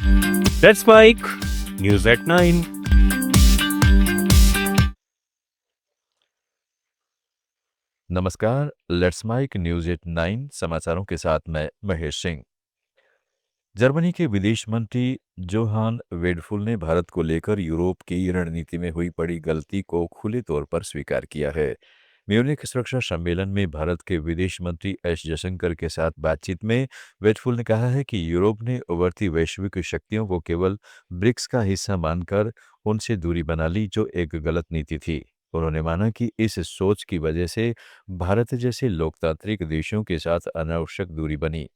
That's Mike. News at 9. नमस्कार। Let's mic news at 9 समाचारों के साथ मैं महेश सिंह। जर्मनी के विदेश मंत्री जोहान वेडफुल ने भारत को लेकर यूरोप की रणनीति में हुई बड़ी गलती को खुले तौर पर स्वीकार किया है। म्यूनिख सुरक्षा सम्मेलन में भारत के विदेश मंत्री एस जयशंकर के साथ बातचीत में वेडफुल ने कहा है कि यूरोप ने उभरती वैश्विक शक्तियों को केवल ब्रिक्स का हिस्सा मानकर उनसे दूरी बना ली, जो एक गलत नीति थी। उन्होंने माना कि इस सोच की वजह से भारत जैसे लोकतांत्रिक देशों के साथ अनावश्यक दूरी बनी।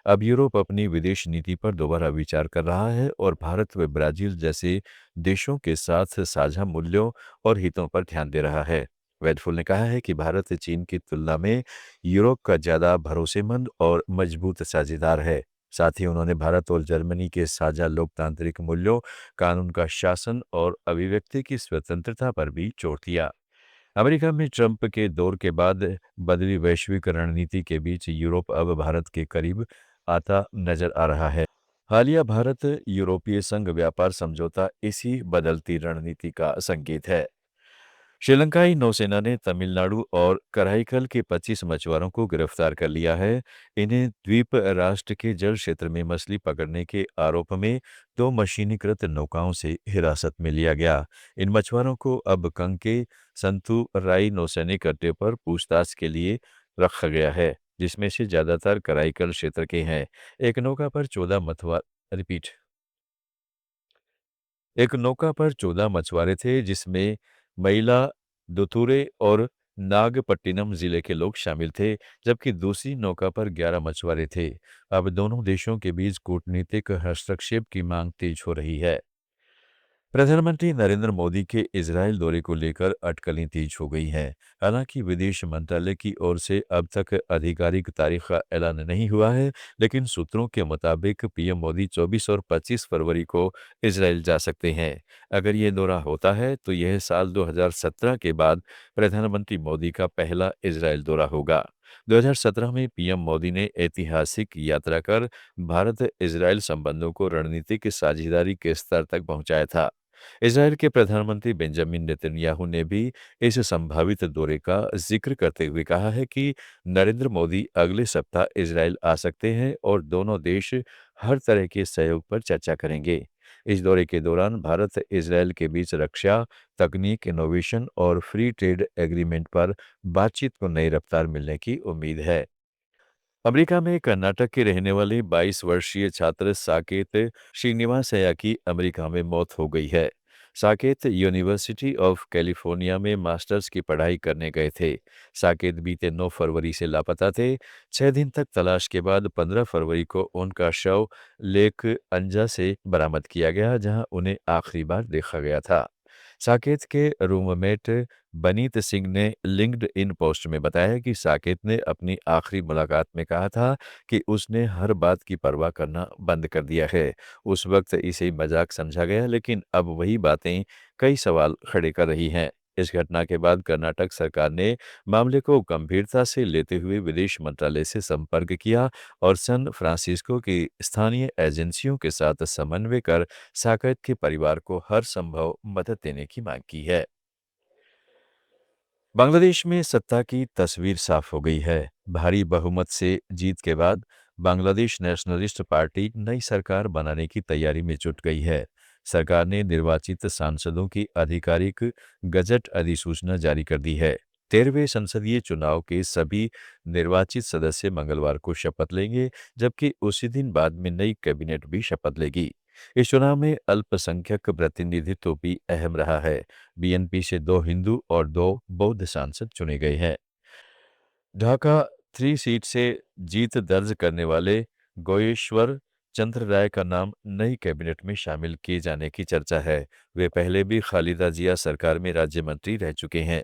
अब यूरोप अपनी विदेश नीति पर दोबारा विचार कर रहा है और भारत व ब्राजील जैसे देशों के साथ साझा मूल्यों और हितों पर ध्यान दे रहा है। वेदफुल ने कहा है कि भारत चीन की तुलना में यूरोप का ज्यादा भरोसेमंद और मजबूत साझेदार है। साथ ही उन्होंने भारत और जर्मनी के साझा लोकतांत्रिक मूल्यों, कानून का शासन और अभिव्यक्ति की स्वतंत्रता पर भी जोर दिया। अमेरिका में ट्रंप के दौर के बाद बदली वैश्विक रणनीति के बीच यूरोप अब भारत के करीब आता नजर आ रहा है। हालिया भारत यूरोपीय संघ व्यापार समझौता इसी बदलती रणनीति का संकेत है। श्रीलंकाई नौसेना ने तमिलनाडु और कराईकल के 25 मछुआरों को गिरफ्तार कर लिया है। इन्हें द्वीप राष्ट्र के जल क्षेत्र में मछली पकड़ने के आरोप में 2 मशीनीकृत नौकाओं से हिरासत में लिया गया। इन मछुआरों को अब कंके संतुराई नौसैनिक अड्डे पर पूछताछ के लिए रखा गया है, जिसमें से ज्यादातर कराईकल क्षेत्र के हैं। एक नौका पर 14 मछुआ रिपीट एक नौका पर 14 मछुआरे थे, जिसमें महिला दुथुरे और नागपट्टिनम जिले के लोग शामिल थे, जबकि दूसरी नौका पर 11 मछुआरे थे। अब दोनों देशों के बीच कूटनीतिक हस्तक्षेप की मांग तेज हो रही है। प्रधानमंत्री नरेंद्र मोदी के इजरायल दौरे को लेकर अटकलें तेज हो गई हैं। हालांकि विदेश मंत्रालय की ओर से अब तक आधिकारिक तारीख का ऐलान नहीं हुआ है, लेकिन सूत्रों के मुताबिक पीएम मोदी 24 और 25 फरवरी को इजरायल जा सकते हैं। अगर ये दौरा होता है तो यह साल 2017 के बाद प्रधानमंत्री मोदी का पहला इजरायल दौरा होगा। 2017 में पीएम मोदी ने ऐतिहासिक यात्रा कर भारत इजरायल संबंधों को रणनीतिक साझेदारी के स्तर तक पहुंचाया था। इजरायल के प्रधानमंत्री बेंजामिन नेतन्याहू ने भी इस संभावित दौरे का जिक्र करते हुए कहा है कि नरेंद्र मोदी अगले सप्ताह इजरायल आ सकते हैं और दोनों देश हर तरह के सहयोग पर चर्चा करेंगे। इस दौरे के दौरान भारत इजरायल के बीच रक्षा, तकनीक, इनोवेशन और फ्री ट्रेड एग्रीमेंट पर बातचीत को नई रफ्तार मिलने की उम्मीद है। अमेरिका में कर्नाटक के रहने वाले 22 वर्षीय छात्र साकेत श्रीनिवासैया की अमेरिका में मौत हो गई है। साकेत यूनिवर्सिटी ऑफ कैलिफोर्निया में मास्टर्स की पढ़ाई करने गए थे। साकेत बीते 9 फरवरी से लापता थे। 6 दिन तक तलाश के बाद 15 फरवरी को उनका शव लेक अंजा से बरामद किया गया, जहां उन्हें आखिरी बार देखा गया था। साकेत के रूममेट बनीत सिंह ने लिंक्ड इन पोस्ट में बताया कि साकेत ने अपनी आखिरी मुलाकात में कहा था कि उसने हर बात की परवाह करना बंद कर दिया है। उस वक्त इसे मजाक समझा गया, लेकिन अब वही बातें कई सवाल खड़े कर रही हैं। इस घटना के बाद कर्नाटक सरकार ने मामले को गंभीरता से लेते हुए विदेश मंत्रालय से संपर्क किया और सैन फ्रांसिस्को की स्थानीय एजेंसियों के साथ समन्वय कर साकेत के परिवार को हर संभव मदद देने की मांग की है। बांग्लादेश में सत्ता की तस्वीर साफ हो गई है। भारी बहुमत से जीत के बाद बांग्लादेश नेशनलिस्ट पार्टी नई सरकार बनाने की तैयारी में जुट गई है। सरकार ने निर्वाचित सांसदों की आधिकारिक गजट अधिसूचना जारी कर दी है। 13वें संसदीय चुनाव के सभी निर्वाचित सदस्य मंगलवार को शपथ लेंगे, जबकि उसी दिन बाद में नई कैबिनेट भी शपथ लेगी। इस चुनाव में अल्पसंख्यक प्रतिनिधित्व भी अहम रहा है। बीएनपी से 2 हिंदू और 2 बौद्ध सांसद चुने गए हैं। ढाका 3 सीट से जीत दर्ज करने वाले गोयेश्वर चंद्र राय का नाम नई कैबिनेट में शामिल किए जाने की चर्चा है। वे पहले भी खालिदा जिया सरकार में राज्य मंत्री रह चुके हैं।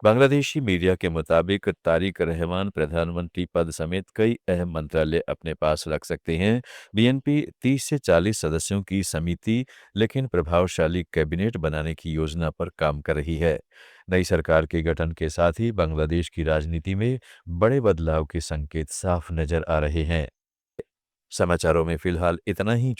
बांग्लादेशी मीडिया के मुताबिक तारिक रहमान प्रधानमंत्री पद समेत कई अहम मंत्रालय अपने पास रख सकते हैं। बीएनपी 30 से 40 सदस्यों की समिति, लेकिन प्रभावशाली कैबिनेट बनाने की योजना पर काम कर रही है। नई सरकार के गठन के साथ ही बांग्लादेश की राजनीति में बड़े बदलाव के संकेत साफ नजर आ रहे हैं। समाचारों में फिलहाल इतना ही।